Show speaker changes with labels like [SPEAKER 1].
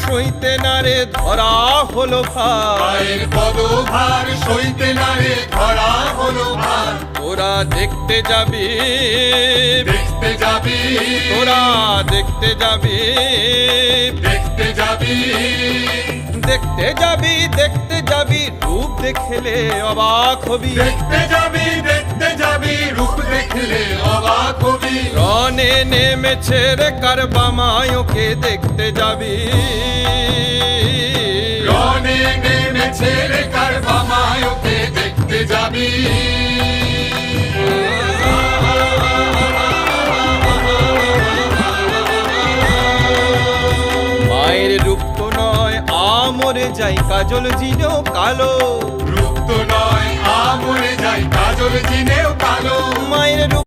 [SPEAKER 1] সইতে না রে ধরা হলো ভার,
[SPEAKER 2] মায়ের পদভার সইতে না রে ধরা হলো ভার।
[SPEAKER 1] তোরা দেখতে যাবি,
[SPEAKER 2] দেখতে যাবি,
[SPEAKER 1] তোরা দেখতে যাবি,
[SPEAKER 2] দেখতে যাবি,
[SPEAKER 1] দেখতে যাবি, দেখতে যাবি, রূপ দেখলে অবাক হবি।
[SPEAKER 2] দেখতে যাবি, দেখতে যাবি, রূপ দেখলে অবাক হবি।
[SPEAKER 1] রনে নেমেছে রে কারবামায়কে দেখতে যাবি।
[SPEAKER 2] রনে নেমেছে রে কারবামায়কে দেখতে যাবি।
[SPEAKER 1] মায়ের রূপ তো নয় আমরে যাই কাজল জিনেও কালো,
[SPEAKER 2] রূপ তো নয় আমরে যাই কাজল জিনেও কালো।
[SPEAKER 1] মায়ের রূপ